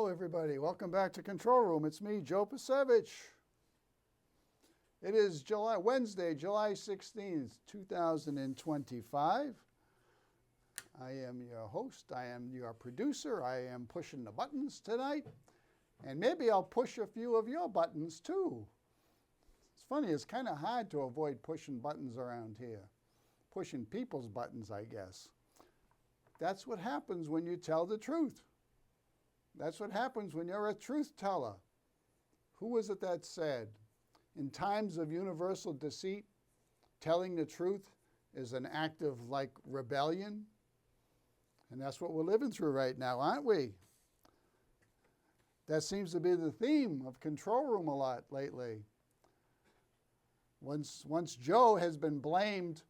Hello, everybody. Welcome back to Control Room. It's me, Joe Pecevich. It is Wednesday, July 16th, 2025. I am your host. I am your producer. I am pushing the buttons tonight. And maybe I'll push a few of your buttons, too. It's funny. It's kind of hard to avoid pushing buttons around here. Pushing people's buttons, I guess. That's what happens when you tell the truth. That's what happens when you're a truth teller. Who was it that said, in times of universal deceit, telling the truth is an act of rebellion? And that's what we're living through right now, aren't we? That seems to be the theme of Control Room a lot lately. Once Joe has been blamed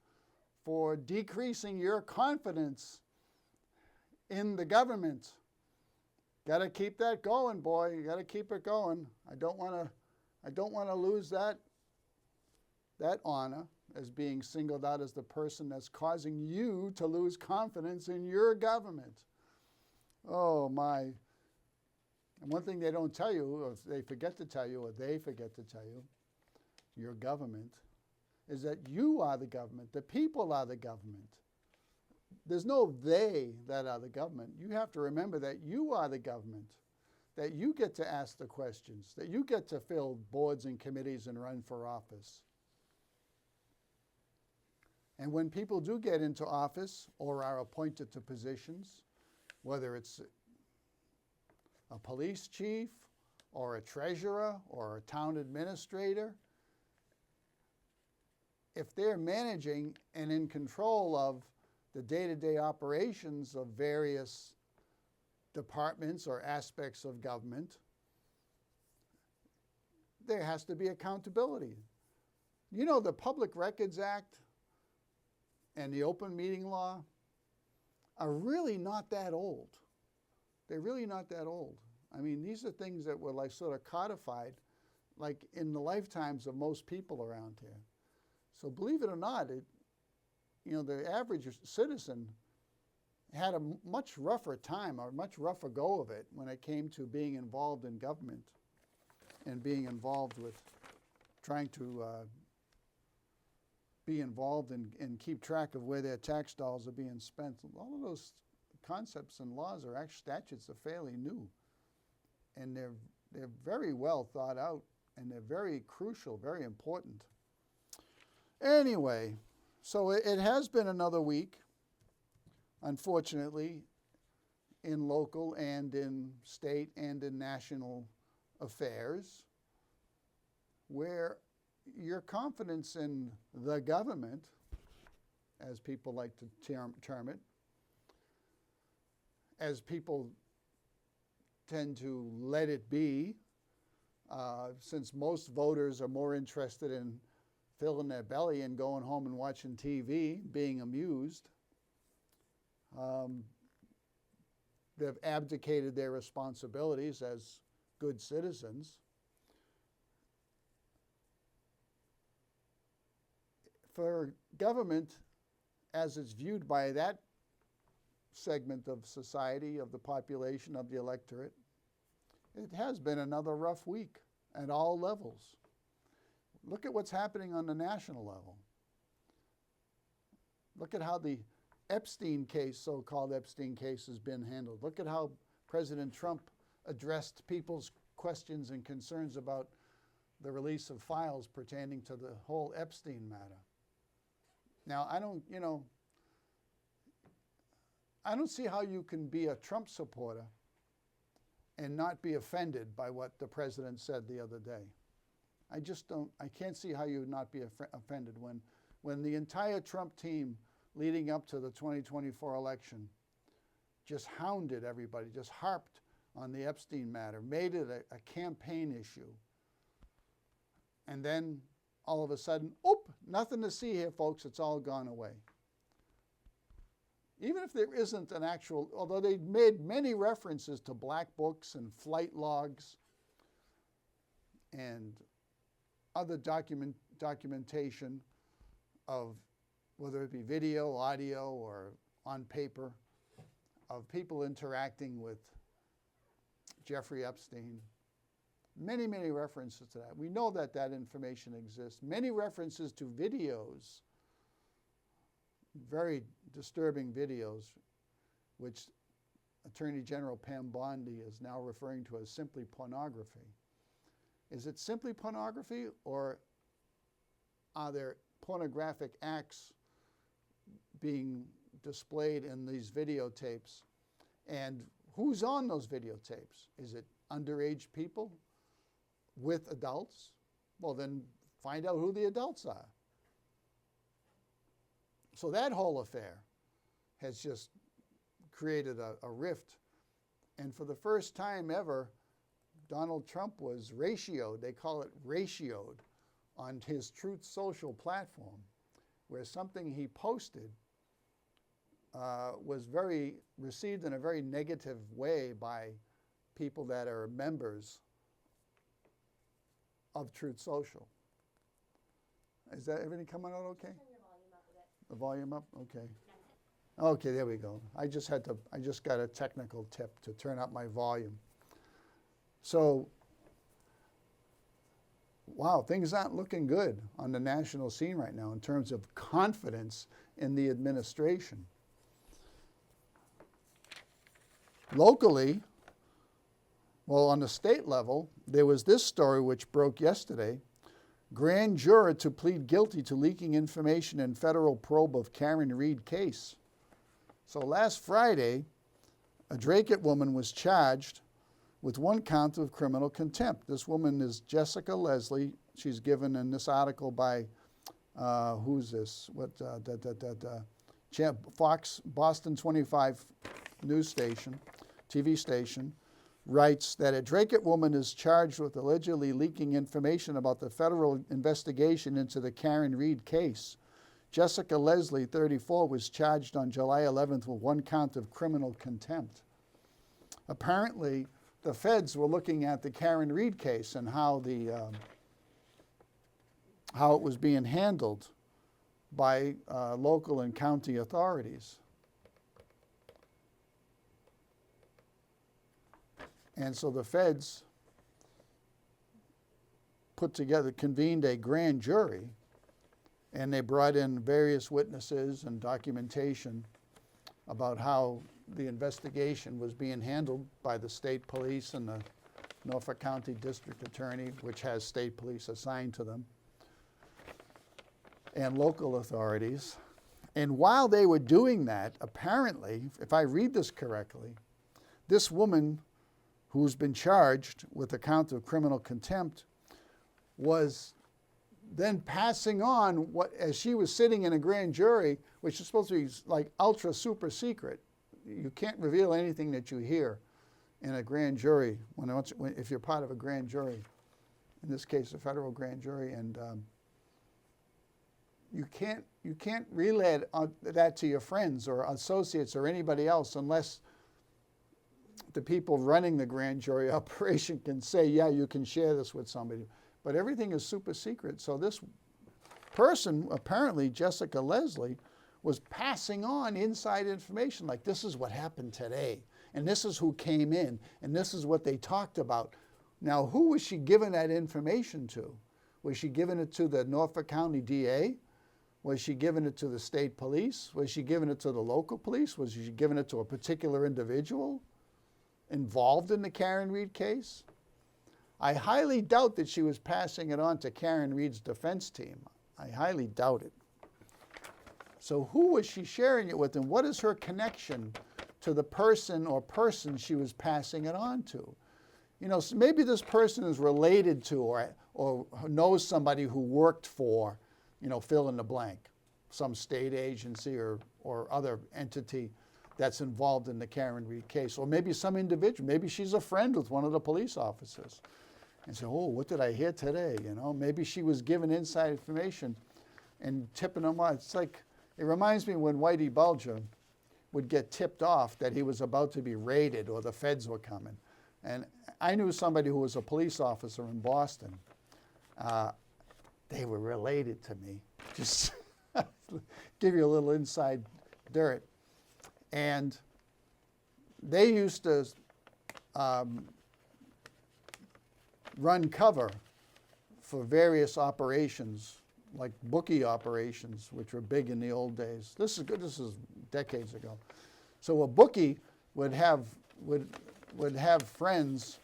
for decreasing your confidence in the government. Got to keep that going, boy. You got to keep it going. I don't want to lose that honor as being singled out as the person that's causing you to lose confidence in your government. Oh my. And one thing they don't tell you, or they forget to tell you, your government, is that you are the government. The people are the government. There's no they that are the government. You have to remember that you are the government, that you get to ask the questions, that you get to fill boards and committees and run for office. And when people do get into office or are appointed to positions, whether it's a police chief or a treasurer or a town administrator, if they're managing and in control of the day-to-day operations of various departments or aspects of government, there has to be accountability. You know, the Public Records Act and the Open Meeting Law are really not that old. They're really not that old. I mean, these are things that were sort of codified in the lifetimes of most people around here. So believe it or not, the average citizen had a much rougher time, or much rougher go of it when it came to being involved in government and being involved with trying to be involved and keep track of where their tax dollars are being spent. All of those concepts and laws are actually statutes are fairly new, and they're very well thought out, and they're very crucial, very important. Anyway, so it has been another week, unfortunately, in local and in state and in national affairs, where your confidence in the government, as people like to term it, as people tend to let it be, since most voters are more interested in filling their belly and going home and watching TV, being amused. They've abdicated their responsibilities as good citizens. For government, as it's viewed by that segment of society, of the population, of the electorate, it has been another rough week at all levels. Look at what's happening on the national level. Look at how the Epstein case, so-called Epstein case, has been handled. Look at how President Trump addressed people's questions and concerns about the release of files pertaining to the whole Epstein matter. Now, I don't see how you can be a Trump supporter and not be offended by what the president said the other day. I can't see how you would not be offended when the entire Trump team leading up to the 2024 election just hounded everybody, just harped on the Epstein matter, made it a campaign issue. And then all of a sudden, nothing to see here, folks, it's all gone away. Even if there isn't an actual, although they made many references to black books and flight logs and other documentation of whether it be video, audio, or on paper, of people interacting with Jeffrey Epstein. Many, many references to that. We know that that information exists. Many references to videos, very disturbing videos, which Attorney General Pam Bondi is now referring to as simply pornography. Is it simply pornography, or are there pornographic acts being displayed in these videotapes? And who's on those videotapes? Is it underage people with adults? Well, then find out who the adults are. So that whole affair has just created a rift. And for the first time ever, Donald Trump was ratioed, they call it ratioed, on his Truth Social platform, where something he posted was received in a very negative way by people that are members of Truth Social. Is that everything coming out okay? Turn your volume up a bit. The volume up? Okay. That's it. Okay, there we go. I just got a technical tip to turn up my volume. So, wow, things aren't looking good on the national scene right now in terms of confidence in the administration. Locally, well, on the state level, there was this story which broke yesterday. Grand juror to plead guilty to leaking information in federal probe of Karen Reed case. So last Friday, a Dracut woman was charged with one count of criminal contempt. This woman is Jessica Leslie. She's given in this article by, who's this? Fox, Boston 25 news station, TV station, writes that a Dracut woman is charged with allegedly leaking information about the federal investigation into the Karen Reed case. Jessica Leslie, 34, was charged on July 11th with one count of criminal contempt. Apparently, the feds were looking at the Karen Reed case and how it was being handled by local and county authorities. And so the feds convened a grand jury, and they brought in various witnesses and documentation about how the investigation was being handled by the state police and the Norfolk County District Attorney, which has state police assigned to them, and local authorities. And while they were doing that, apparently, if I read this correctly, this woman who's been charged with a count of criminal contempt was then passing on what, as she was sitting in a grand jury, which is supposed to be like ultra super secret. You can't reveal anything that you hear in a grand jury if you're part of a grand jury, in this case a federal grand jury, and you can't relay that to your friends or associates or anybody else unless the people running the grand jury operation can say, yeah, you can share this with somebody. But everything is super secret. So this person, apparently Jessica Leslie, was passing on inside information, like this is what happened today, and this is who came in, and this is what they talked about. Now, who was she giving that information to? Was she giving it to the Norfolk County DA? Was she giving it to the state police? Was she giving it to the local police? Was she giving it to a particular individual involved in the Karen Reed case? I highly doubt that she was passing it on to Karen Reed's defense team. I highly doubt it. So who was she sharing it with, and what is her connection to the person or persons she was passing it on to? You know, so maybe this person is related to or knows somebody who worked for, you know, fill in the blank, some state agency or other entity that's involved in the Karen Reed case. Or maybe some individual, maybe she's a friend with one of the police officers. And say, oh, what did I hear today? You know, maybe she was given inside information and tipping them off. It's like, it reminds me when Whitey Bulger would get tipped off that he was about to be raided or the feds were coming. And I knew somebody who was a police officer in Boston. They were related to me. Just give you a little inside dirt. And they used to run cover for various operations, like bookie operations, which were big in the old days. This is good. This is decades ago. So a bookie would have friends.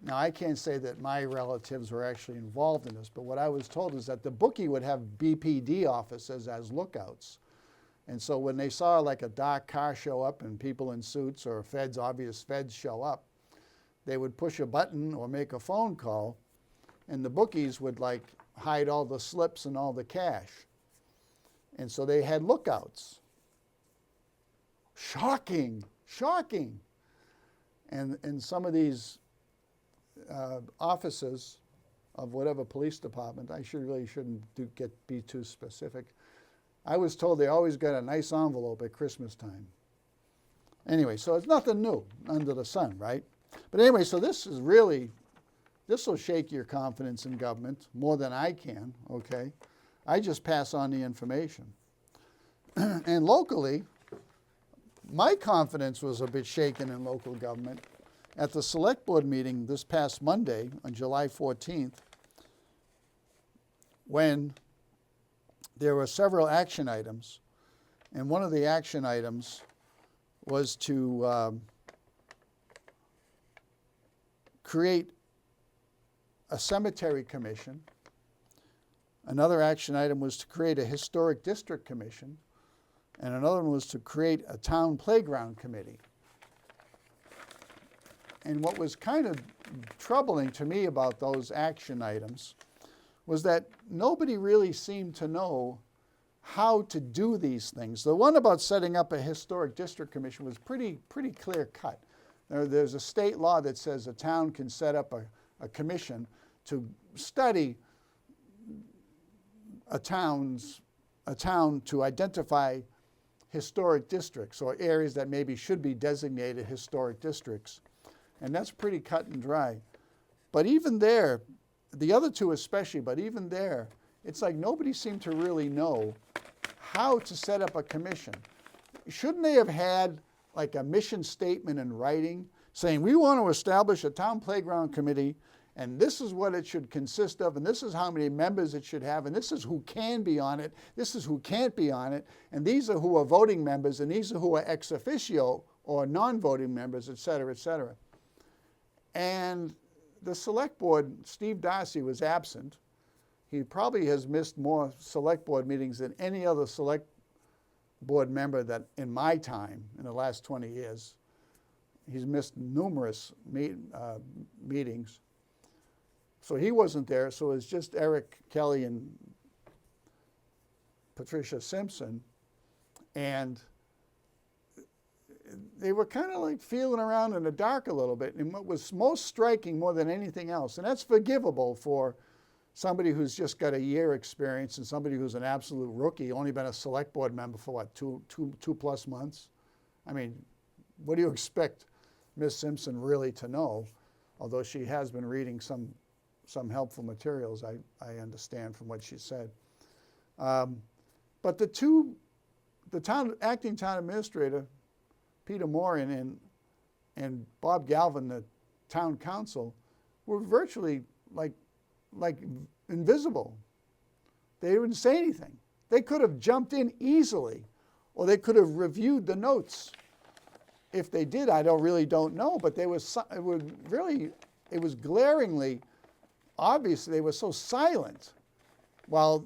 Now, I can't say that my relatives were actually involved in this, but what I was told is that the bookie would have BPD officers as lookouts. And so when they saw like a dark car show up and people in suits or obvious feds show up, they would push a button or make a phone call, and the bookies would like hide all the slips and all the cash. And so they had lookouts. Shocking, shocking. And some of these officers of whatever police department, I shouldn't be too specific. I was told they always got a nice envelope at Christmas time. Anyway, so it's nothing new under the sun, right? But anyway, so this will shake your confidence in government more than I can, okay? I just pass on the information. And locally, my confidence was a bit shaken in local government. At the select board meeting this past Monday on July 14th, when there were several action items, and one of the action items was to create a cemetery commission. Another action item was to create a historic district commission, and another one was to create a town playground committee. And what was kind of troubling to me about those action items was that nobody really seemed to know how to do these things. The one about setting up a historic district commission was pretty clear cut. There's a state law that says a town can set up a commission to study a town to identify historic districts or areas that maybe should be designated historic districts. And that's pretty cut and dry. But even there, the other two especially, but even there, it's like nobody seemed to really know how to set up a commission. Shouldn't they have had like a mission statement in writing saying, we want to establish a town playground committee, and this is what it should consist of, and this is how many members it should have, and this is who can be on it, this is who can't be on it, and these are who are voting members, and these are who are ex officio or non-voting members, et cetera, et cetera. And the select board, Steve Darcy was absent. He probably has missed more select board meetings than any other select board member that in my time, in the last 20 years. He's missed numerous meetings. So he wasn't there, so it was just Eric Kelly and Patricia Simpson. And they were kind of like feeling around in the dark a little bit. And what was most striking more than anything else, and that's forgivable for somebody who's just got a year experience and somebody who's an absolute rookie, only been a select board member for what, two plus months? I mean, what do you expect Ms. Simpson really to know? Although she has been reading some helpful materials, I understand from what she said. But the acting town administrator, Peter Moran, and Bob Galvin, the town council, were virtually like invisible. They didn't say anything. They could have jumped in easily, or they could have reviewed the notes. If they did, I really don't know. But it was glaringly obvious they were so silent, while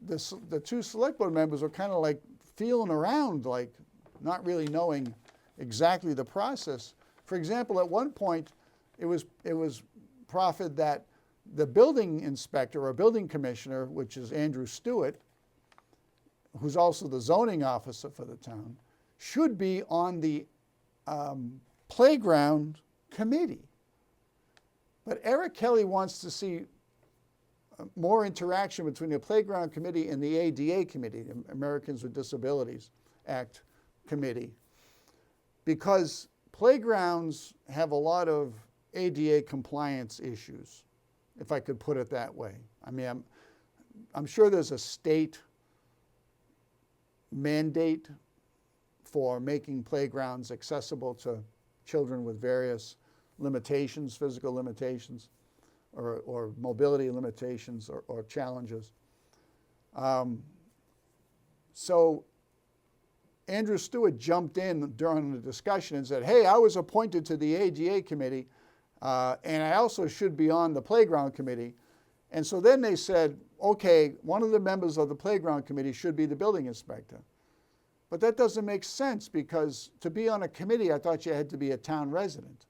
the two select board members were kind of like feeling around, like not really knowing exactly the process. For example, at one point, it was proffered that the building inspector or building commissioner, which is Andrew Stewart, who's also the zoning officer for the town, should be on the playground committee. But Eric Kelly wants to see more interaction between the playground committee and the ADA committee, the Americans with Disabilities Act committee, because playgrounds have a lot of ADA compliance issues, if I could put it that way. I mean, I'm sure there's a state mandate for making playgrounds accessible to children with various limitations, physical limitations. or mobility limitations or challenges. So Andrew Stewart jumped in during the discussion and said, hey, I was appointed to the ADA committee, and I also should be on the playground committee. And so then they said, okay, one of the members of the playground committee should be the building inspector. But that doesn't make sense, because to be on a committee, I thought you had to be a town resident.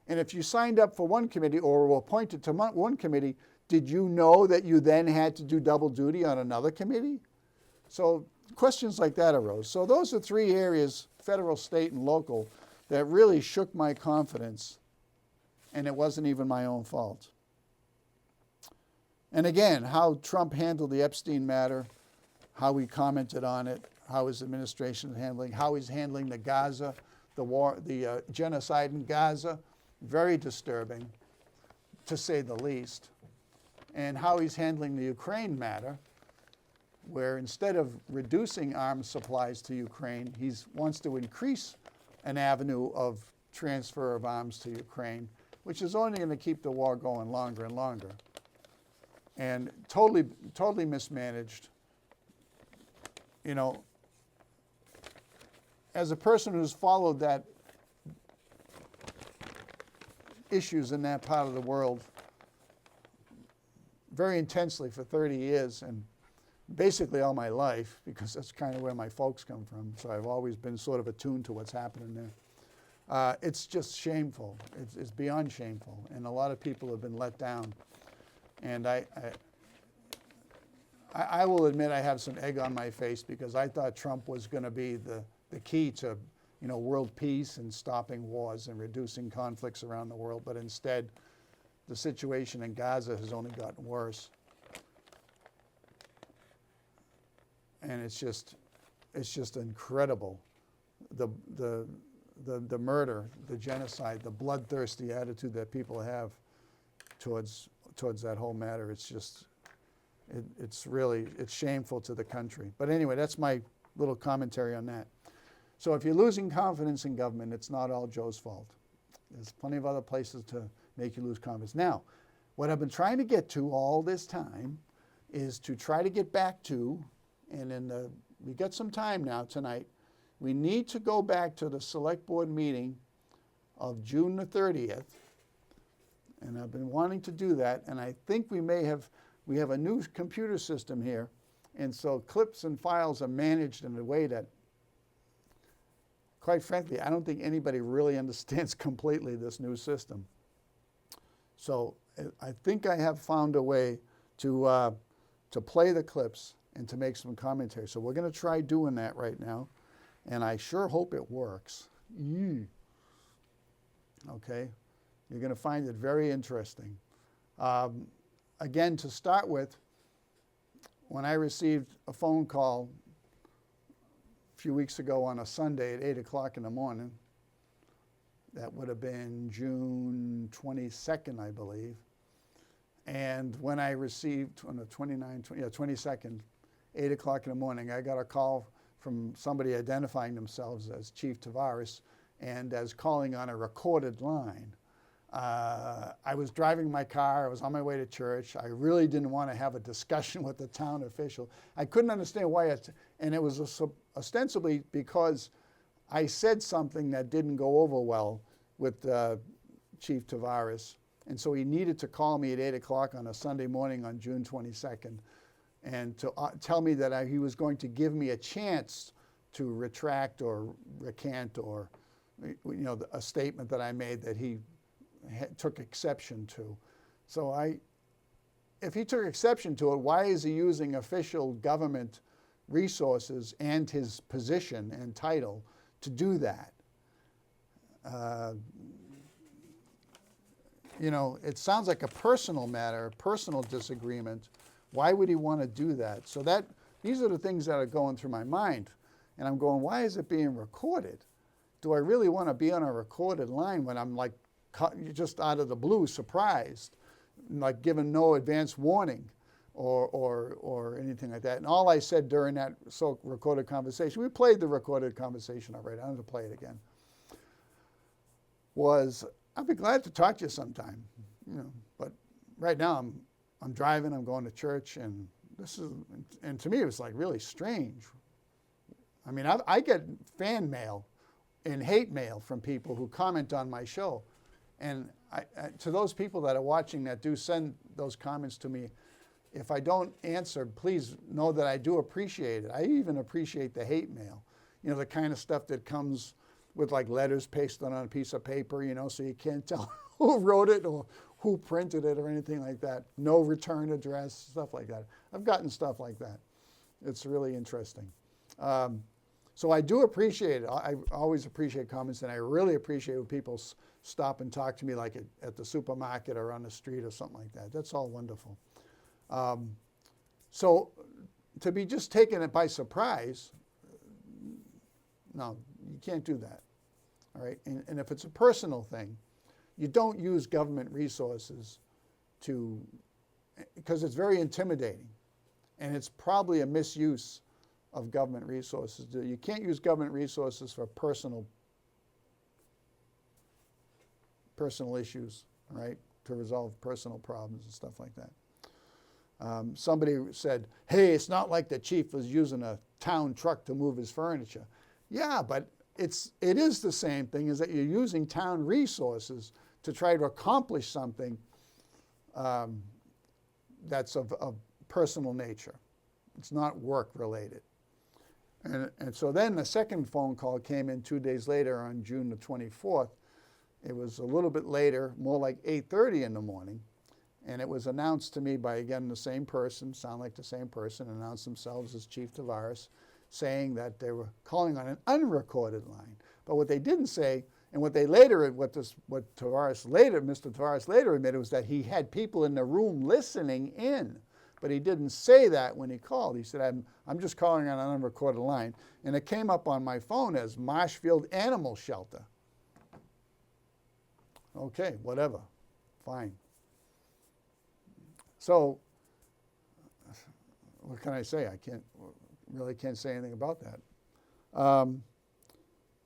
And if you signed up for one committee or were appointed to one committee, did you know that you then had to do double duty on another committee? So questions like that arose. So those are three areas, federal, state, and local, that really shook my confidence, and it wasn't even my own fault. And again, how Trump handled the Epstein matter, how he commented on it, how his administration is handling, how he's handling the Gaza, the war, the genocide in Gaza, very disturbing, to say the least. And how he's handling the Ukraine matter, where instead of reducing arms supplies to Ukraine, he wants to increase an avenue of transfer of arms to Ukraine, which is only going to keep the war going longer and longer. And totally mismanaged. You know, as a person who's followed that issues in that part of the world very intensely for 30 years, and basically all my life, because that's kind of where my folks come from, so I've always been sort of attuned to what's happening there. It's just shameful. It's beyond shameful, and a lot of people have been let down. And I will admit I have some egg on my face, because I thought Trump was going to be the key to, you know, world peace and stopping wars and reducing conflicts around the world. But instead, the situation in Gaza has only gotten worse. And it's just incredible. The murder, the genocide, the bloodthirsty attitude that people have towards that whole matter. It's just, it's shameful to the country. But anyway, that's my little commentary on that. So if you're losing confidence in government, it's not all Joe's fault. There's plenty of other places to make you lose confidence. Now, what I've been trying to get to all this time is to try to get back to, and we got some time now tonight, we need to go back to the select board meeting of June the 30th. And I've been wanting to do that, and I think we have a new computer system here, and so clips and files are managed in a way that, quite frankly, I don't think anybody really understands completely this new system. So I think I have found a way to play the clips and to make some commentary. So we're going to try doing that right now, and I sure hope it works. Okay. You're going to find it very interesting. Again, to start with, when I received a phone call a few weeks ago on a Sunday at 8 o'clock in the morning, that would have been June 22nd, I believe. And when I received on the 22nd, 8 o'clock in the morning, I got a call from somebody identifying themselves as Chief Tavares and as calling on a recorded line. I was driving my car. I was on my way to church. I really didn't want to have a discussion with the town official. I couldn't understand why and it was ostensibly because I said something that didn't go over well with Chief Tavares. And so he needed to call me at 8 o'clock on a Sunday morning on June 22nd and to tell me that he was going to give me a chance to retract or recant or, you know, a statement that I made that he took exception to. So if he took exception to it, why is he using official government resources and his position and title to do that? You know, it sounds like a personal matter, a personal disagreement. Why would he want to do that? So these are the things that are going through my mind. And I'm going, why is it being recorded? Do I really want to be on a recorded line when I'm like just out of the blue, surprised, like given no advance warning or anything like that? And all I said during that recorded conversation, we played the recorded conversation already, I don't have to play it again, was, I'd be glad to talk to you sometime, you know, but right now I'm driving, I'm going to church, and to me it was like really strange. I mean, I get fan mail and hate mail from people who comment on my show. And to those people that are watching that do send those comments to me, if I don't answer, please know that I do appreciate it. I even appreciate the hate mail. You know, the kind of stuff that comes with like letters pasted on a piece of paper, you know, so you can't tell who wrote it or who printed it or anything like that. No return address, stuff like that. I've gotten stuff like that. It's really interesting. So I do appreciate it. I always appreciate comments, and I really appreciate when people stop and talk to me, like at the supermarket or on the street or something like that. That's all wonderful. So to be just taken it by surprise, no, you can't do that. All right, and if it's a personal thing, you don't use government resources because it's very intimidating, and it's probably a misuse of government resources. You can't use government resources for personal issues, right? To resolve personal problems and stuff like that. Somebody said, hey, it's not like the chief was using a town truck to move his furniture. Yeah, but it is the same thing, is that you're using town resources to try to accomplish something that's of personal nature. It's not work related. And so then the second phone call came in 2 days later on June the 24th. It was a little bit later, more like 8:30 in the morning. And it was announced to me by, again, the same person, sound like the same person, announced themselves as Chief Tavares, saying that they were calling on an unrecorded line. But what they didn't say, and what Mr. Tavares later admitted, was that he had people in the room listening in. But he didn't say that when he called. He said, I'm just calling on an unrecorded line. And it came up on my phone as Marshfield Animal Shelter. Okay, whatever, fine. So, what can I say? I really can't say anything about that.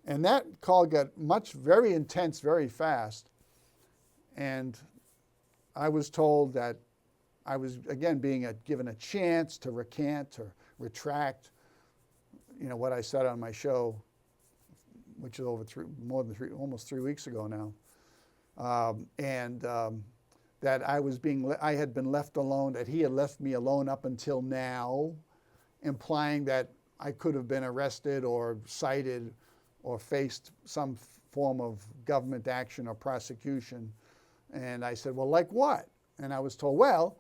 And that call got very intense, very fast. And I was told that I was, again, being given a chance to recant or retract, you know, what I said on my show, which is almost 3 weeks ago now. That I had been left alone, that he had left me alone up until now, implying that I could have been arrested or cited or faced some form of government action or prosecution. And I said, well, like what? And I was told, well,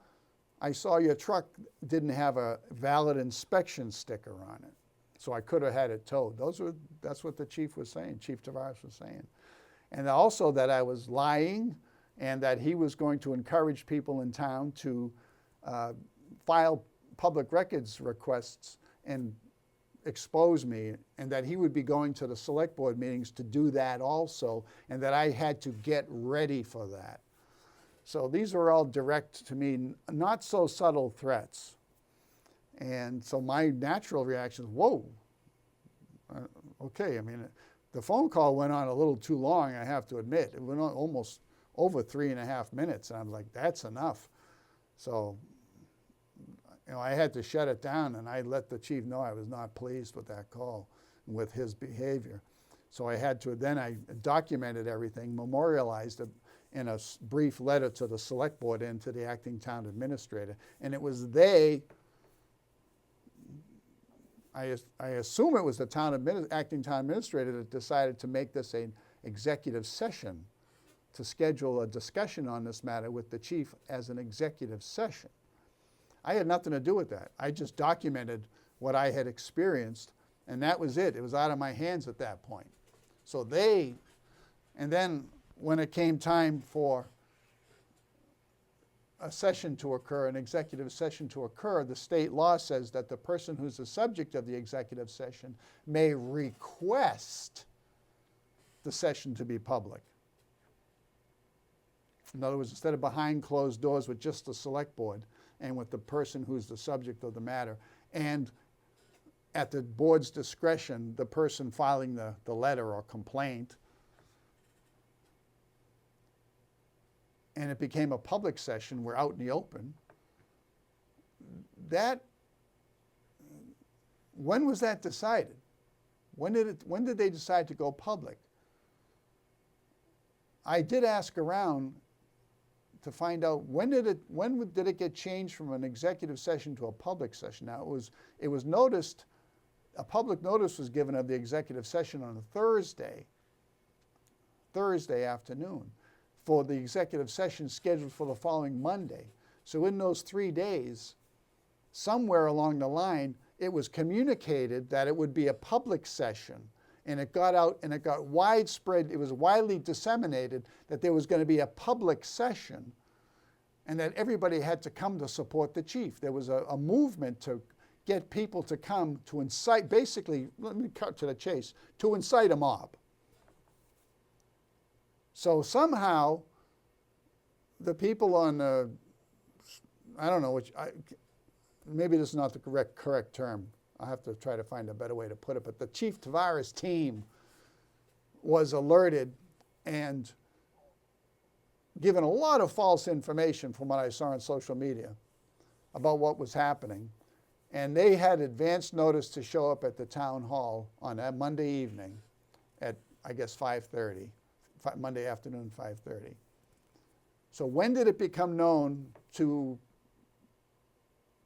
I saw your truck didn't have a valid inspection sticker on it, so I could have had it towed. That's what the chief was saying, Chief Tavares was saying. And also that I was lying, and that he was going to encourage people in town to file public records requests and expose me, and that he would be going to the select board meetings to do that also, and that I had to get ready for that. So these were all direct to me, not so subtle threats. And so my natural reaction is, whoa, okay. I mean, the phone call went on a little too long, I have to admit. It went on almost over 3.5 minutes, and I was like, that's enough. So, you know, I had to shut it down, and I let the chief know I was not pleased with that call and with his behavior. So I had to, then I documented everything, memorialized it in a brief letter to the select board and to the acting town administrator. And it was I assume it was the acting town administrator that decided to make this an executive session, to schedule a discussion on this matter with the chief as an executive session. I had nothing to do with that. I just documented what I had experienced, and that was it. It was out of my hands at that point. So and then when it came time for a session to occur, an executive session to occur, the state law says that the person who's the subject of the executive session may request the session to be public. In other words, instead of behind closed doors with just the select board and with the person who's the subject of the matter, and at the board's discretion, the person filing the letter or complaint and it became a public session, we're out in the open, when was that decided? When did they decide to go public? I did ask around to find out when did it get changed from an executive session to a public session. Now it was noticed, a public notice was given of the executive session on a Thursday afternoon for the executive session scheduled for the following Monday. So in those 3 days, somewhere along the line, it was communicated that it would be a public session, and it got out and it got widespread, it was widely disseminated that there was going to be a public session and that everybody had to come to support the chief. There was a movement to get people to come to incite, basically, let me cut to the chase, to incite a mob. So somehow the people on I don't know which, maybe this is not the correct term. I'll have to try to find a better way to put it, but the Chief Tavares team was alerted and given a lot of false information from what I saw on social media about what was happening. And they had advance notice to show up at the town hall on that Monday evening at, I guess, 5:30, Monday afternoon, 5:30. So when did it become known to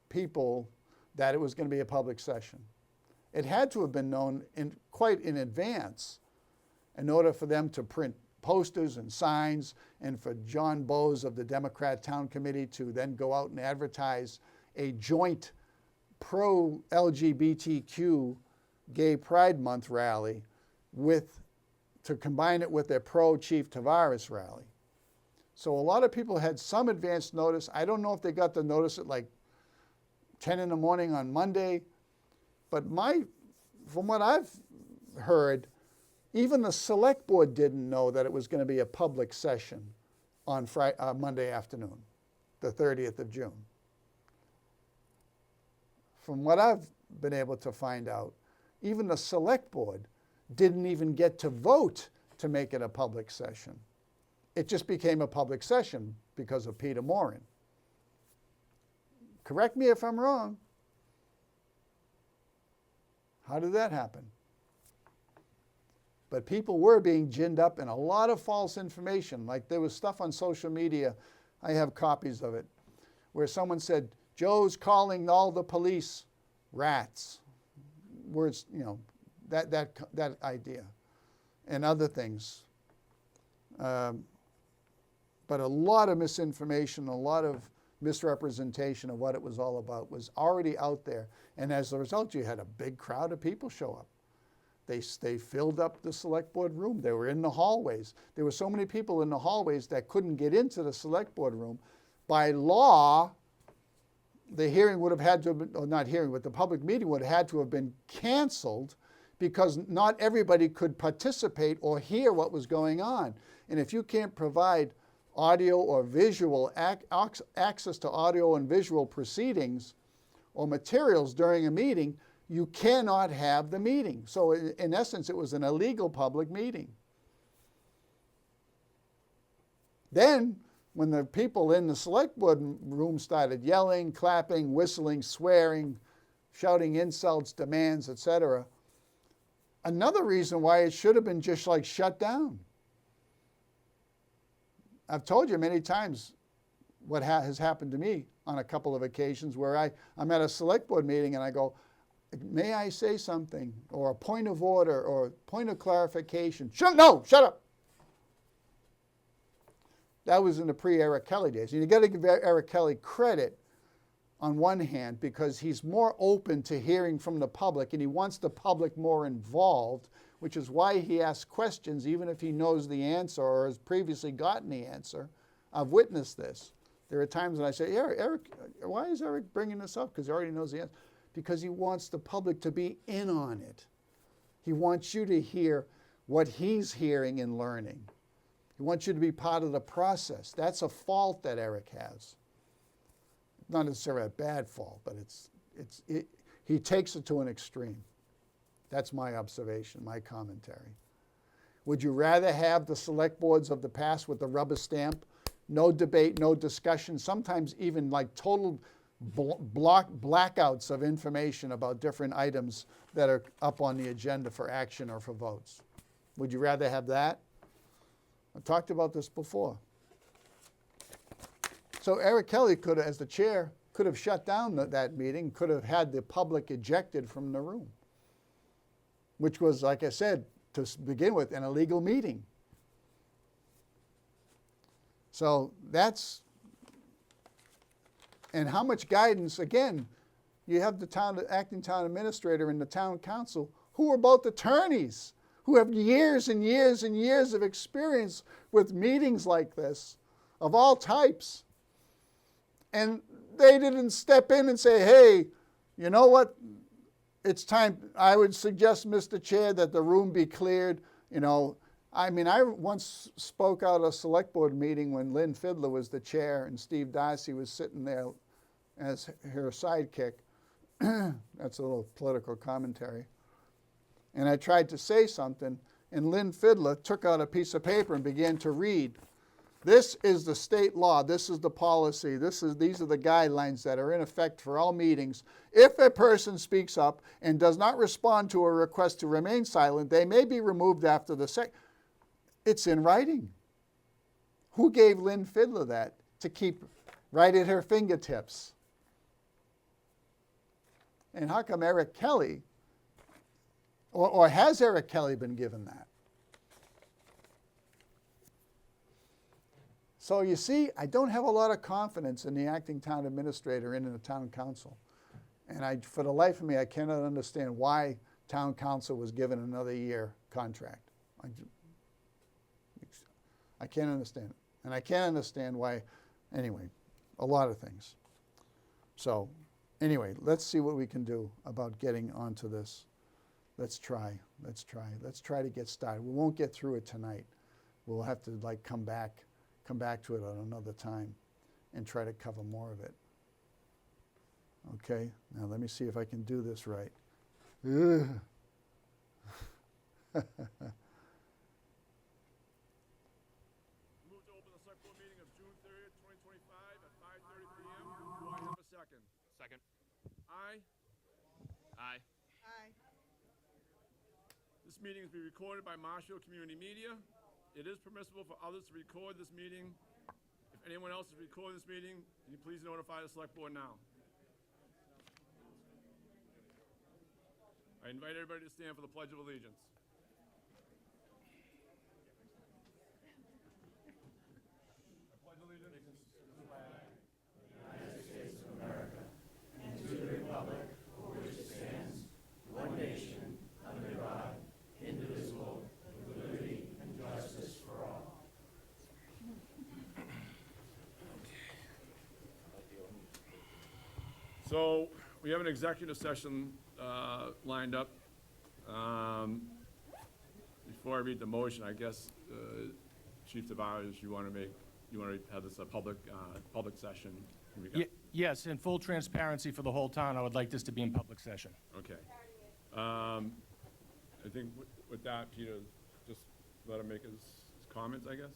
people that it was going to be a public session? It had to have been known quite in advance in order for them to print posters and signs, and for John Bowes of the Democrat Town Committee to then go out and advertise a joint pro-LGBTQ Gay Pride Month rally to combine it with their pro-Chief Tavares rally. So a lot of people had some advance notice. I don't know if they got the notice at like 10 in the morning on Monday, but from what I've heard, even the select board didn't know that it was going to be a public session on Monday afternoon, the 30th of June. From what I've been able to find out, even the select board didn't even get to vote to make it a public session. It just became a public session because of Peter Morin. Correct me if I'm wrong. How did that happen? But people were being ginned up in a lot of false information. Like there was stuff on social media, I have copies of it, where someone said, Joe's calling all the police rats. Words, that idea. And other things. But a lot of misinformation, a lot of misrepresentation of what it was all about was already out there. And as a result, you had a big crowd of people show up. They filled up the select board room. They were in the hallways. There were so many people in the hallways that couldn't get into the select board room. By law, the hearing would have had to have been, or not hearing, but the public meeting would have had to have been canceled because not everybody could participate or hear what was going on. And if you can't provide audio or visual access to audio and visual proceedings or materials during a meeting, you cannot have the meeting. So in essence, it was an illegal public meeting. Then, when the people in the select board room started yelling, clapping, whistling, swearing, shouting insults, demands, etc., another reason why it should have been just like shut down. I've told you many times what has happened to me on a couple of occasions where I'm at a select board meeting and I go, may I say something, or a point of order, or point of clarification? Shut up. That was in the pre-Eric Kelly days. And you got to give Eric Kelly credit on one hand because he's more open to hearing from the public and he wants the public more involved, which is why he asks questions even if he knows the answer or has previously gotten the answer. I've witnessed this. There are times when I say, Eric, why is Eric bringing this up? Because he already knows the answer. Because he wants the public to be in on it. He wants you to hear what he's hearing and learning. He wants you to be part of the process. That's a fault that Eric has. Not necessarily a bad fault, but he takes it to an extreme. That's my observation, my commentary. Would you rather have the select boards of the past with the rubber stamp, no debate, no discussion, sometimes even like total blackouts of information about different items that are up on the agenda for action or for votes. Would you rather have that? I talked about this before. So Eric Kelly could have, as the chair, could have shut down that meeting, could have had the public ejected from the room, which was, like I said, to begin with, an illegal meeting. So that's, and how much guidance, again, you have the acting town administrator and the town council, who are both attorneys, who have years and years and years of experience with meetings like this, of all types. And they didn't step in and say, hey, you know what, it's time, I would suggest, Mr. Chair, that the room be cleared. You know, I mean, I once spoke out a select board meeting when Lynn Fiddler was the chair and Steve Darcy was sitting there as her sidekick. That's a little political commentary. And I tried to say something, and Lynn Fiddler took out a piece of paper and began to read. This is the state law. This is the policy. These are the guidelines that are in effect for all meetings. If a person speaks up and does not respond to a request to remain silent, they may be removed after the second. It's in writing. Who gave Lynn Fiddler that to keep right at her fingertips? And how come Eric Kelly, or has Eric Kelly been given that? So you see, I don't have a lot of confidence in the acting town administrator and in the town council. And for the life of me, I cannot understand why town council was given another year contract. I can't understand it. And I can't understand why, anyway, a lot of things. So anyway, let's see what we can do about getting onto this. Let's try to get started. We won't get through it tonight. We'll have to like come back to it at another time and try to cover more of it. Okay, now let me see if I can do this right. Ugh. Move to open the select board meeting of June 30th, 2025 at 5:30 p.m. Do I have a second? Second. Aye. Aye. Aye. This meeting is being recorded by Marshfield Community Media. It is permissible for others to record this meeting. If anyone else is recording this meeting, can you please notify the select board now? I invite everybody to stand for the Pledge of Allegiance. I pledge allegiance to the flag So we have an executive session lined up. Before I read the motion, I guess, Chief Tavares, you want to have this a public session? Yes, in full transparency for the whole town, I would like this to be in public session. Okay. I think with that, Peter, just let him make his comments, I guess.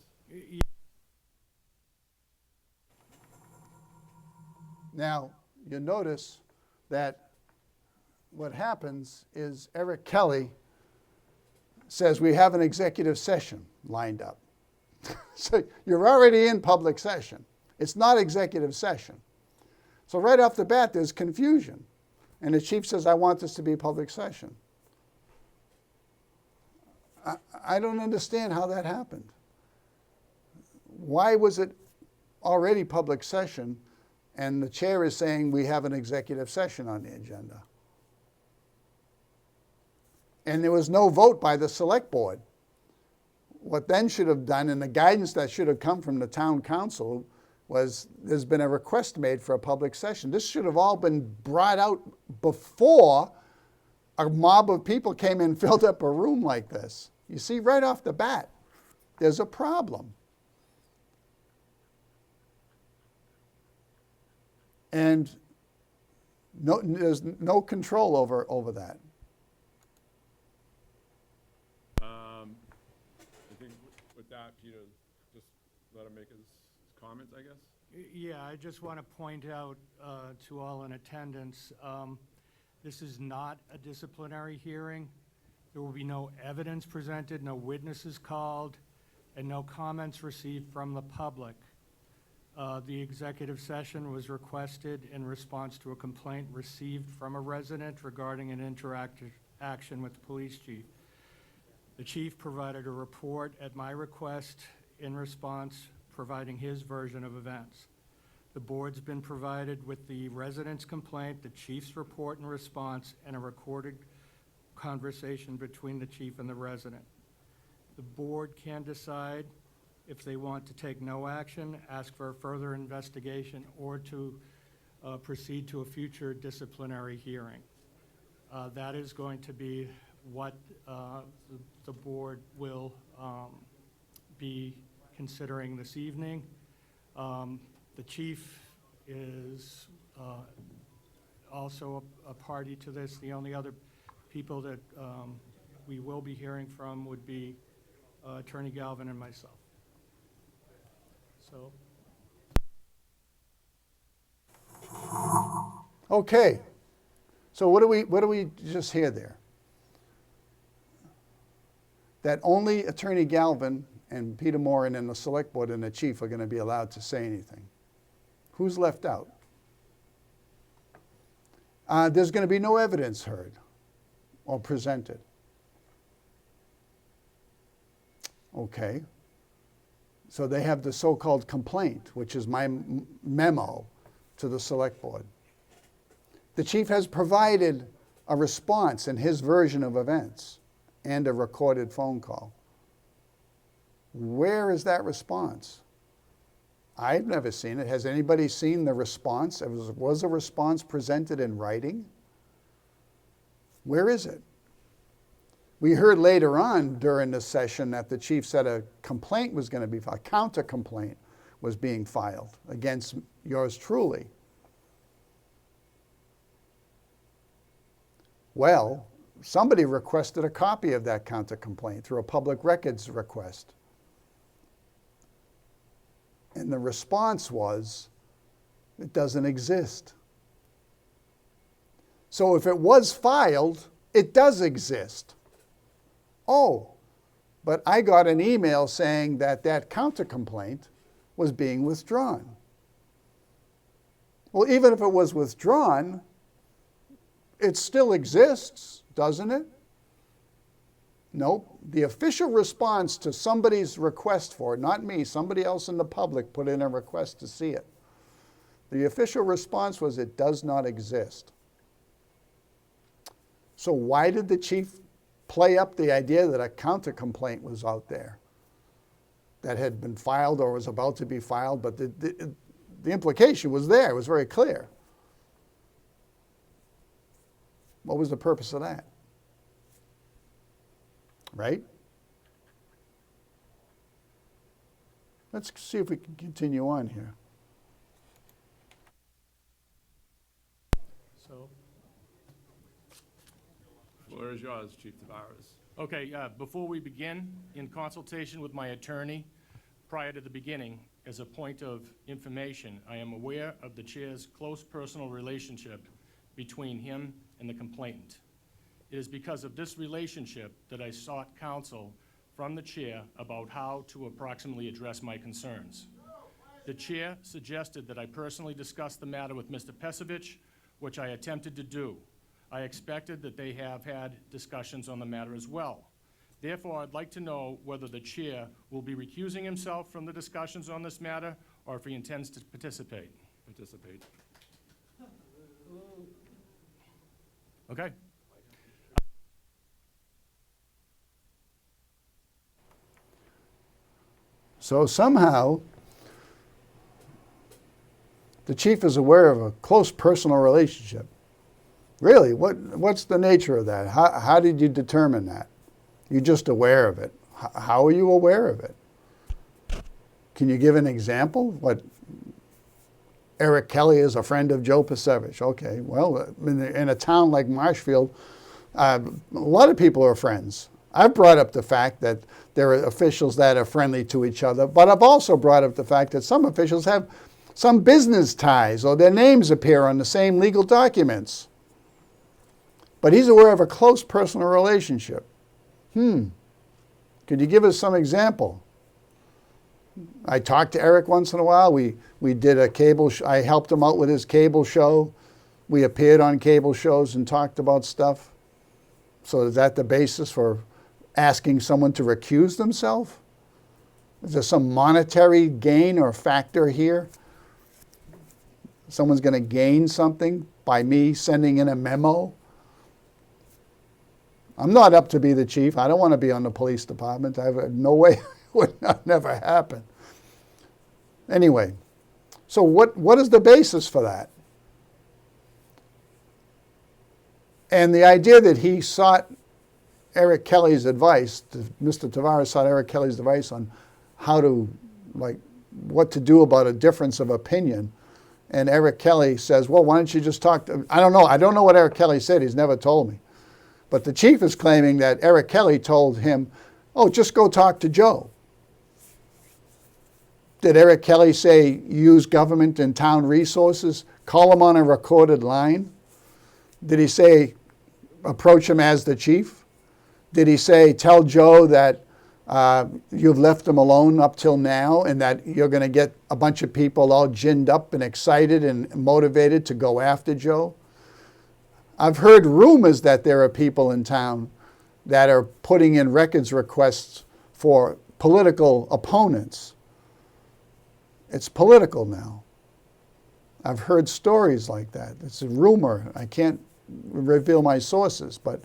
Now, you notice that what happens is Eric Kelly says we have an executive session lined up. So you're already in public session. It's not executive session. So right off the bat, there's confusion. And the chief says, I want this to be a public session. I don't understand how that happened. Why was it already public session and the chair is saying we have an executive session on the agenda? And there was no vote by the select board. What then should have done, and the guidance that should have come from the town council, was there's been a request made for a public session. This should have all been brought out before a mob of people came and filled up a room like this. You see, right off the bat, there's a problem. And there's no control over that. I think with that, Peter, just let him make his comments, I guess? Yeah, I just want to point out to all in attendance, this is not a disciplinary hearing. There will be no evidence presented, no witnesses called, and no comments received from the public. The executive session was requested in response to a complaint received from a resident regarding an interactive action with the police chief. The chief provided a report at my request in response, providing his version of events. The board's been provided with the resident's complaint, the chief's report and response, and a recorded conversation between the chief and the resident. The board can decide if they want to take no action, ask for a further investigation, or to proceed to a future disciplinary hearing. That is going to be what the board will be considering this evening. The chief is also a party to this. The only other people that we will be hearing from would be Attorney Galvin and myself. So. Okay. So what do we just hear there? That only Attorney Galvin and Peter Moran and the select board and the chief are going to be allowed to say anything. Who's left out? There's going to be no evidence heard or presented. Okay. So they have the so-called complaint, which is my memo to the select board. The chief has provided a response in his version of events and a recorded phone call. Where is that response? I've never seen it. Has anybody seen the response? Was a response presented in writing? Where is it? We heard later on during the session that the chief said a complaint was going to be filed, a counter complaint was being filed against yours truly. Well, somebody requested a copy of that counter complaint through a public records request. And the response was, it doesn't exist. So if it was filed, it does exist. Oh, but I got an email saying that that counter complaint was being withdrawn. Well, even if it was withdrawn, it still exists, doesn't it? Nope. The official response to somebody's request for it, not me, somebody else in the public put in a request to see it. The official response was it does not exist. So why did the chief play up the idea that a counter complaint was out there that had been filed or was about to be filed, but the implication was there, it was very clear. What was the purpose of that? Right? Let's see if we can continue on here. So, Floor is yours, Chief Tavares. okay, before we begin, in consultation with my attorney, prior to the beginning, as a point of information, I am aware of the chair's close personal relationship between him and the complainant. It is because of this relationship that I sought counsel from the chair about how to approximately address my concerns. The chair suggested that I personally discuss the matter with Mr. Pecevich, which I attempted to do. I expected that they have had discussions on the matter as well. Therefore, I'd like to know whether the chair will be recusing himself from the discussions on this matter or if he intends to participate. Participate. Okay? So somehow, the chief is aware of a close personal relationship. Really, what's the nature of that? How did you determine that? You're just aware of it. How are you aware of it? Can you give an example? What, Eric Kelly is a friend of Joe Pecevich. Okay, well, in a town like Marshfield, a lot of people are friends. I've brought up the fact that there are officials that are friendly to each other, but I've also brought up the fact that some officials have some business ties or their names appear on the same legal documents. But he's aware of a close personal relationship. Could you give us some example? I talked to Eric once in a while. We did a cable I helped him out with his cable show. We appeared on cable shows and talked about stuff. So is that the basis for asking someone to recuse themselves? Is there some monetary gain or factor here? Someone's going to gain something by me sending in a memo? I'm not up to be the chief. I don't want to be on the police department. I have no way. It would never happen. Anyway, so what is the basis for that? And the idea that he sought Eric Kelly's advice, Mr. Tavares sought Eric Kelly's advice on how to, what to do about a difference of opinion. And Eric Kelly says, well, why don't you just talk to, I don't know what Eric Kelly said. He's never told me. But the chief is claiming that Eric Kelly told him, oh, just go talk to Joe. Did Eric Kelly say use government and town resources? Call him on a recorded line? Did he say approach him as the chief? Did he say tell Joe that you've left him alone up till now and that you're going to get a bunch of people all ginned up and excited and motivated to go after Joe? I've heard rumors that there are people in town that are putting in records requests for political opponents. It's political now. I've heard stories like that. It's a rumor. I can't reveal my sources, but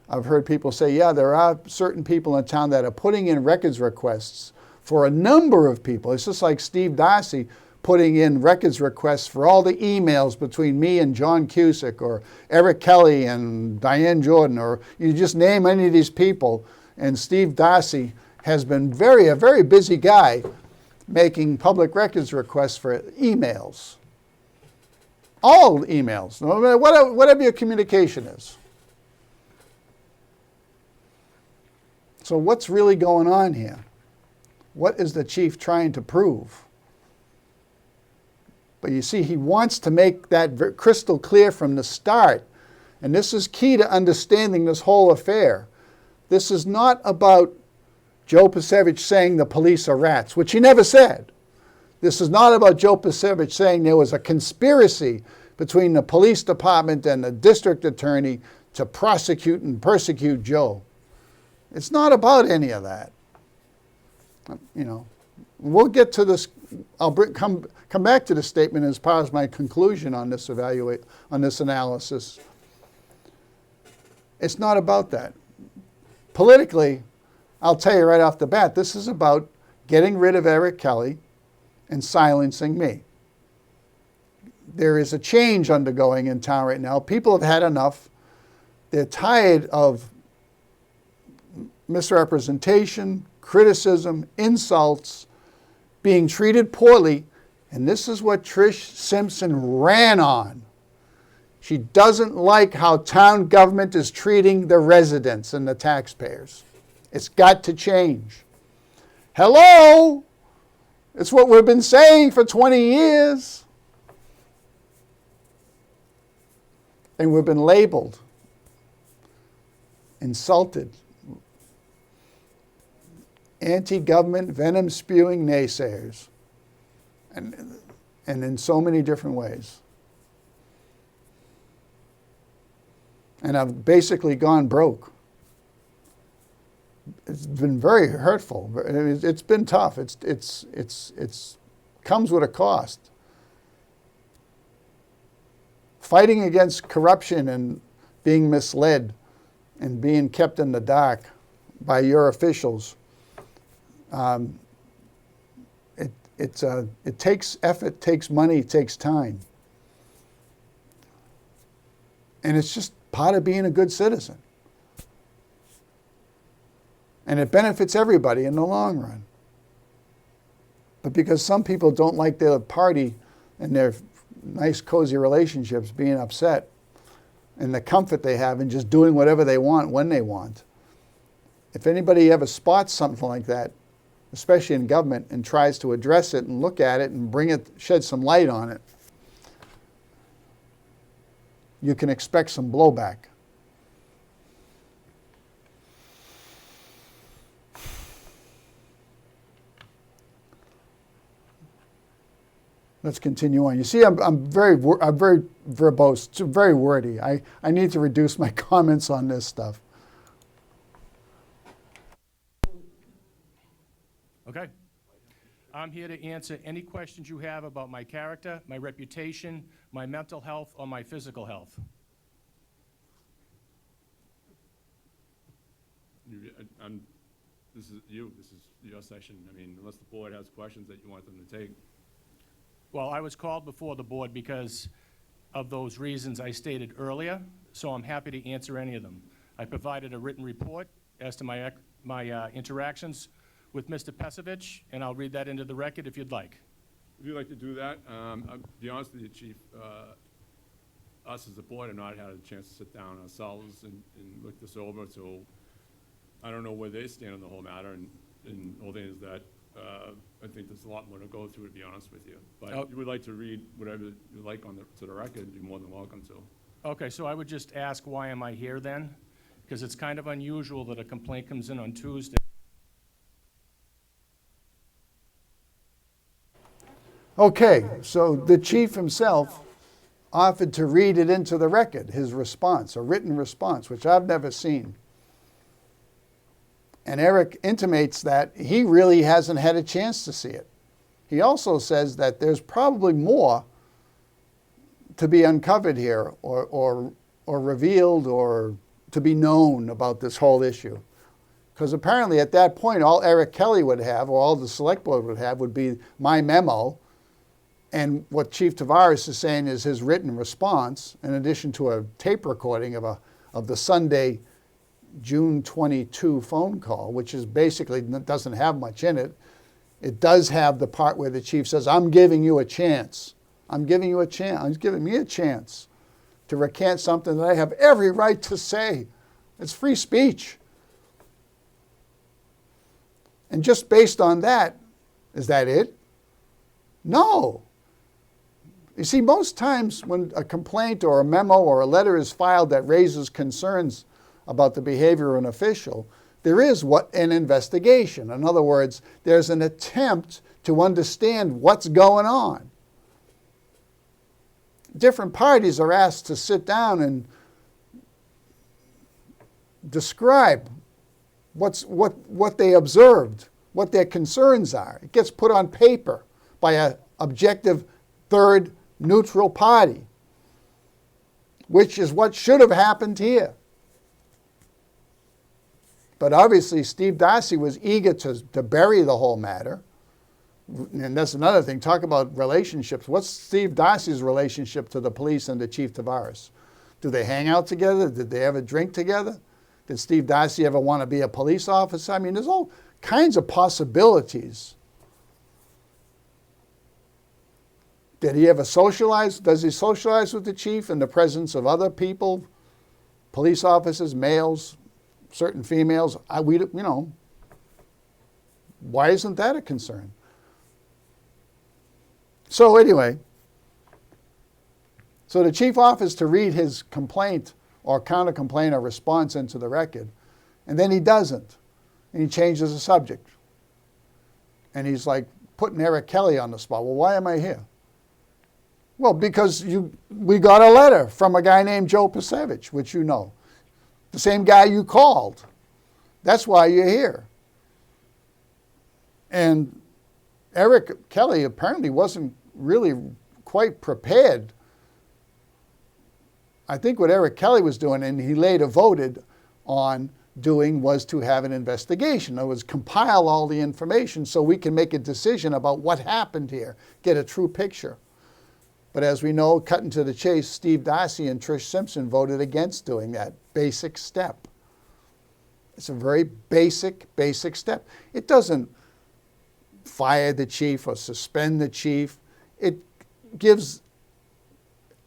I've heard people say, yeah, there are certain people in town that are putting in records requests for a number of people. It's just like Steve Darcy putting in records requests for all the emails between me and John Cusick or Eric Kelly and Diane Jordan, or you just name any of these people, and Steve Darcy has been a very busy guy making public records requests for emails. All emails, no matter whatever your communication is. So what's really going on here? What is the chief trying to prove? But you see, he wants to make that crystal clear from the start. And this is key to understanding this whole affair. This is not about Joe Pecevich saying the police are rats, which he never said. This is not about Joe Pecevich saying there was a conspiracy between the police department and the district attorney to prosecute and persecute Joe. It's not about any of that. You know, we'll get to this. I'll come back to the statement as part of my conclusion on this analysis. It's not about that. Politically, I'll tell you right off the bat, this is about getting rid of Eric Kelly and silencing me. There is a change undergoing in town right now. People have had enough. They're tired of misrepresentation, criticism, insults, being treated poorly. And this is what Trish Simpson ran on. She doesn't like how town government is treating the residents and the taxpayers. It's got to change. Hello? It's what we've been saying for 20 years. And we've been labeled, insulted, anti-government, venom-spewing naysayers, and in so many different ways. And I've basically gone broke. It's been very hurtful. It's been tough. It's comes with a cost. Fighting against corruption and being misled and being kept in the dark by your officials. It takes effort, takes money, takes time. And it's just part of being a good citizen. And it benefits everybody in the long run. But because some people don't like their party and their nice, cozy relationships being upset and the comfort they have in just doing whatever they want when they want, if anybody ever spots something like that, especially in government, and tries to address it and look at it and shed some light on it, you can expect some blowback. Let's continue on. You see, I'm very verbose, very wordy. I need to reduce my comments on this stuff. Okay. I'm here to answer any questions you have about my character, my reputation, my mental health, or my physical health. This is your session. I mean, unless the board has questions that you want them to take. Well, I was called before the board because of those reasons I stated earlier, so I'm happy to answer any of them. I provided a written report as to my interactions with Mr. Pecevich, and I'll read that into the record if you'd like. If you'd like to do that, I'll be honest with you, Chief, us as a board have not had a chance to sit down ourselves and look this over, so I don't know where they stand on the whole matter, and the whole thing is that I think there's a lot more to go through, to be honest with you. But if you would like to read whatever you like to the record, you're more than welcome to. Okay, so I would just ask, why am I here then? Because it's kind of unusual that a complaint comes in on Tuesday. Okay, so the chief himself offered to read it into the record, his response, a written response, which I've never seen. And Eric intimates that he really hasn't had a chance to see it. He also says that there's probably more to be uncovered here or revealed or to be known about this whole issue. Because apparently at that point, all Eric Kelly would have, or all the select board would have, would be my memo. And what Chief Tavares is saying is his written response, in addition to a tape recording of the Sunday, June 22 phone call, which is basically doesn't have much in it. It does have the part where the chief says, I'm giving you a chance. I'm giving you a chance. I'm giving me a chance to recant something that I have every right to say. It's free speech. And just based on that, is that it? No. You see, most times when a complaint or a memo or a letter is filed that raises concerns about the behavior of an official, there is an investigation. In other words, there's an attempt to understand what's going on. Different parties are asked to sit down and describe what they observed, what their concerns are. It gets put on paper by an objective third neutral party, which is what should have happened here. But obviously, Steve Darcy was eager to bury the whole matter. And that's another thing. Talk about relationships. What's Steve Darcy's relationship to the police and to Chief Tavares? Do they hang out together? Did they ever drink together? Did Steve Darcy ever want to be a police officer? I mean, there's all kinds of possibilities. Did he ever socialize? Does he socialize with the chief in the presence of other people, police officers, males, certain females? Why isn't that a concern? So anyway, so the chief offers to read his complaint or counter-complaint or response into the record, and then he doesn't, and he changes the subject. And he's like putting Eric Kelly on the spot. Well, why am I here? Well, because we got a letter from a guy named Joe Pecevich, which you know. The same guy you called. That's why you're here. And Eric Kelly apparently wasn't really quite prepared. I think what Eric Kelly was doing, and he later voted on doing, was to have an investigation. In other words, compile all the information so we can make a decision about what happened here, get a true picture. But as we know, cutting to the chase, Steve Darcy and Trish Simpson voted against doing that basic step. It's a very basic step. It doesn't fire the chief or suspend the chief. It gives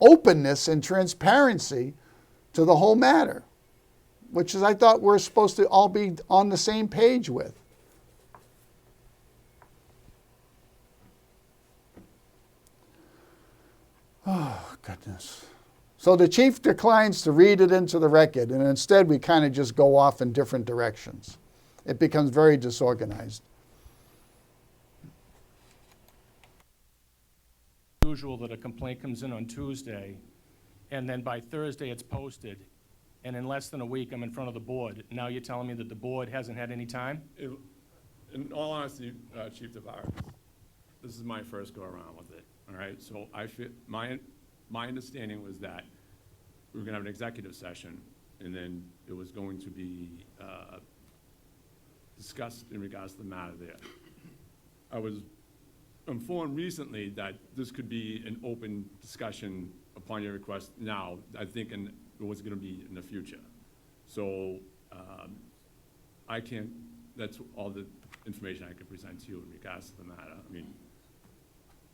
openness and transparency to the whole matter. which is I thought we're supposed to all be on the same page with. Oh, goodness. So the chief declines to read it into the record, and instead we kind of just go off in different directions. It becomes very disorganized. Usual that a complaint comes in on Tuesday, and then by Thursday it's posted, and in less than a week I'm in front of the board. Now you're telling me that the board hasn't had any time? In all honesty, Chief DeVar, this is my first go-around with it, all right? So I feel, my understanding was that we were gonna have an executive session, and then it was going to be discussed in regards to the matter there. I was informed recently that this could be an open discussion upon your request now, I think, and it was gonna be in the future. So I can't, that's all the information I could present to you in regards to the matter. I mean,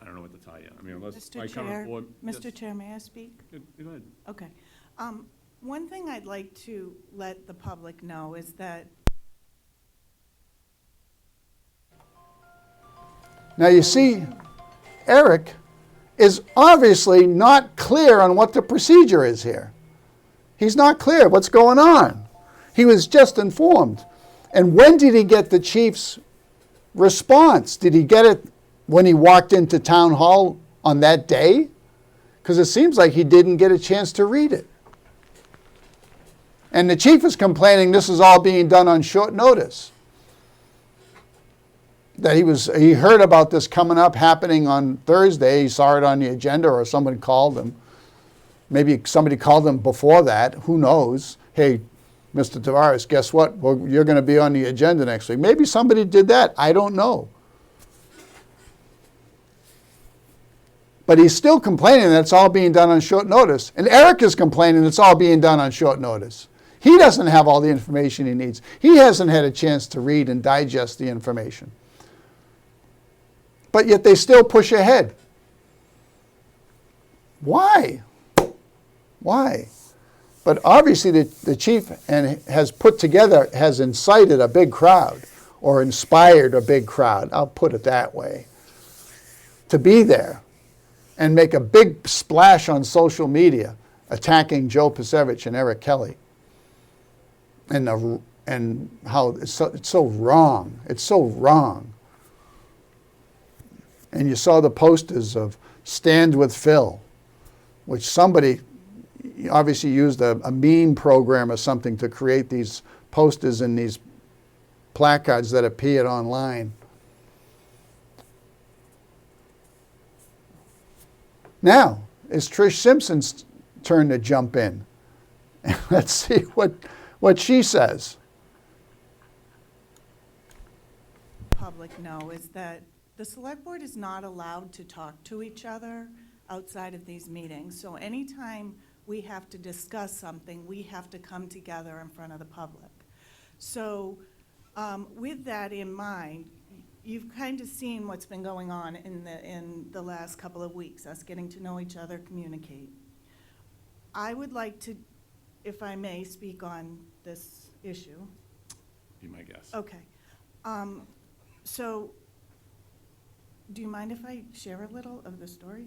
I don't know what to tell you. I mean, unless I Mr. come Chair, forward. Mr. Yes. Chair, may I speak? Go ahead. Okay. One thing I'd like to let the public know is that Now you see, Eric is obviously not clear on what the procedure is here. He's not clear what's going on. He was just informed. And when did he get the chief's response? Did he get it when he walked into town hall on that day? Because it seems like he didn't get a chance to read it. And the chief is complaining this is all being done on short notice. That he heard about this coming up, happening on Thursday. He saw it on the agenda, or someone called him. Maybe somebody called him before that. Who knows? Hey, Mr. Tavares, guess what? Well, you're going to be on the agenda next week. Maybe somebody did that. I don't know. But he's still complaining that it's all being done on short notice. And Eric is complaining it's all being done on short notice. He doesn't have all the information he needs. He hasn't had a chance to read and digest the information. But yet they still push ahead. Why? Why? But obviously the chief has incited a big crowd, or inspired a big crowd, I'll put it that way, to be there and make a big splash on social media attacking Joe Pecevich and Eric Kelly. And how it's so wrong. It's so wrong. And you saw the posters of Stand with Phil, which somebody obviously used a meme program or something to create these posters and these placards that appeared online. Now, it's Trish Simpson's turn to jump in. Let's see what she says. public know is that the select board is not allowed to talk to each other outside of these meetings. So anytime we have to discuss something, we have to come together in front of the public. So with that in mind, you've kind of seen what's been going on in the last couple of weeks, us getting to know each other, communicate. I would like to, if I may, speak on this issue. Be my guest. Okay. So, do you mind if I share a little of the story?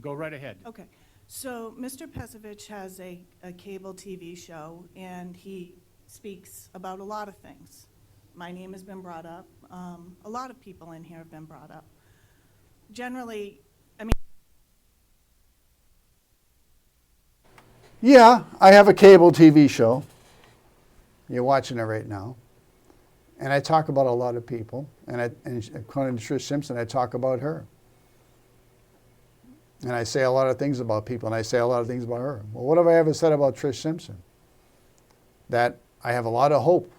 Go right ahead. Okay. So, Mr. Pecevich has a cable TV show, and he speaks about a lot of things. My name has been brought up. A lot of people in here have been brought up. Generally, I mean... Yeah, I have a cable TV show. You're watching it right now. And I talk about a lot of people. And according to Trish Simpson, I talk about her. And I say a lot of things about people, and I say a lot of things about her. Well, what have I ever said about Trish Simpson? That I have a lot of hope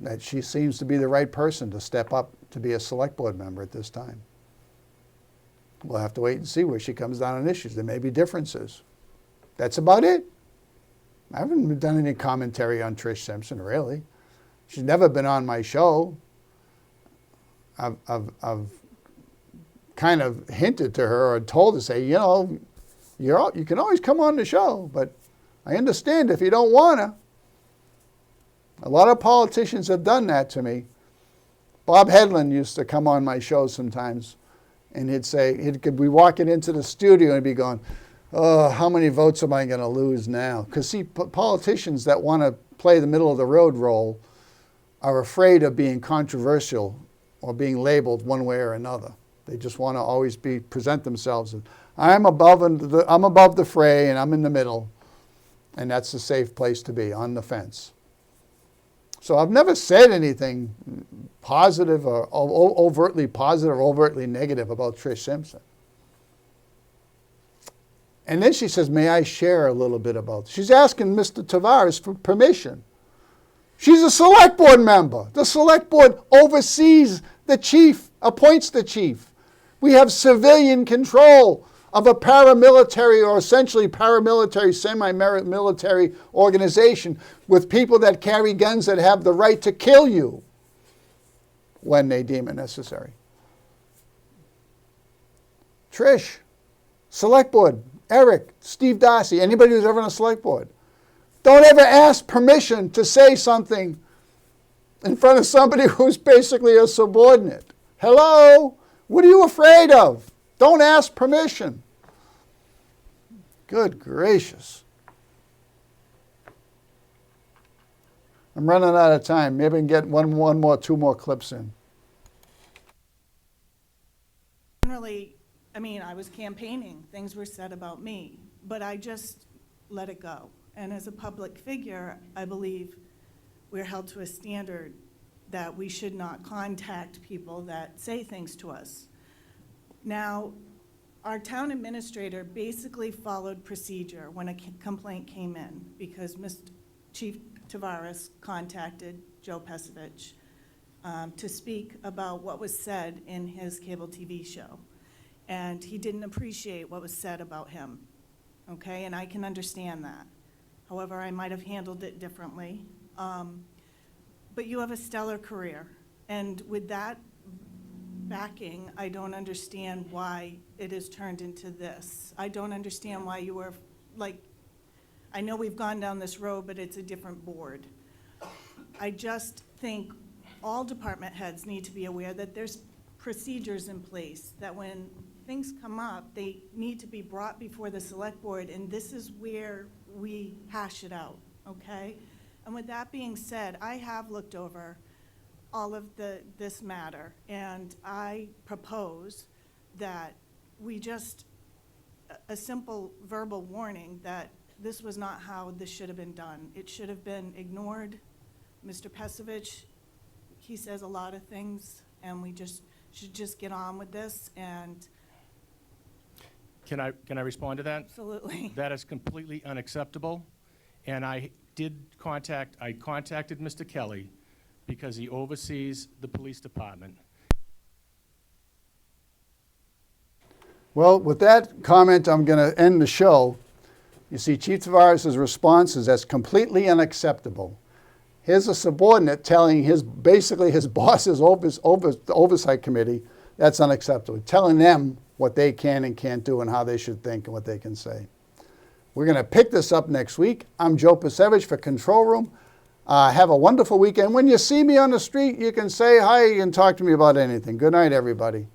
that she seems to be the right person to step up to be a select board member at this time. We'll have to wait and see where she comes down on issues. There may be differences. That's about it. I haven't done any commentary on Trish Simpson, really. She's never been on my show. I've kind of hinted to her or told her, say, you know, you can always come on the show, but I understand if you don't want to. A lot of politicians have done that to me. Bob Hedlund used to come on my show sometimes, and he'd say, he'd be walking into the studio and he'd be going, oh, how many votes am I going to lose now? Because see, politicians that want to play the middle of the road role are afraid of being controversial or being labeled one way or another. They just want to always present themselves as, I'm above the fray and I'm in the middle, and that's a safe place to be, on the fence. So I've never said anything positive or overtly positive or overtly negative about Trish Simpson. And then she says, may I share a little bit about this? She's asking Mr. Tavares for permission. She's a select board member. The select board oversees the chief, appoints the chief. We have civilian control of a paramilitary or essentially paramilitary, semi-military organization with people that carry guns that have the right to kill you when they deem it necessary. Trish, select board, Eric, Steve Darcy, anybody who's ever on a select board, don't ever ask permission to say something in front of somebody who's basically a subordinate. Hello? What are you afraid of? Don't ask permission. Good gracious. I'm running out of time. Maybe I can get two more clips in. Generally, I mean, I was campaigning. Things were said about me, but I just let it go. And as a public figure, I believe we're held to a standard that we should not contact people that say things to us. Now, our town administrator basically followed procedure when a complaint came in because Chief Tavares contacted Joe Pecevich to speak about what was said in his cable TV show. And he didn't appreciate what was said about him, okay? And I can understand that. However, I might have handled it differently. But you have a stellar career. And with that backing, I don't understand why it has turned into this. I don't understand why you were, like, I know we've gone down this road, but it's a different board. I just think all department heads need to be aware that there's procedures in place, that when things come up, they need to be brought before the select board, and this is where we hash it out, okay? And with that being said, I have looked over all of this matter, and I propose that we just, a simple verbal warning that this was not how this should have been done. It should have been ignored. Mr. Pecevich, he says a lot of things, and we just should just get on with this. And Can I respond to that? absolutely. That is completely unacceptable. And I contacted Mr. Kelly because he oversees the police department. Well, with that comment, I'm going to end the show. You see, Chief Tavares' response is that's completely unacceptable. Here's a subordinate telling basically his boss's oversight committee that's unacceptable, telling them what they can and can't do and how they should think and what they can say. We're going to pick this up next week. I'm Joe Pecevich for Control Room. Have a wonderful weekend. When you see me on the street, you can say hi and talk to me about anything. Good night, everybody.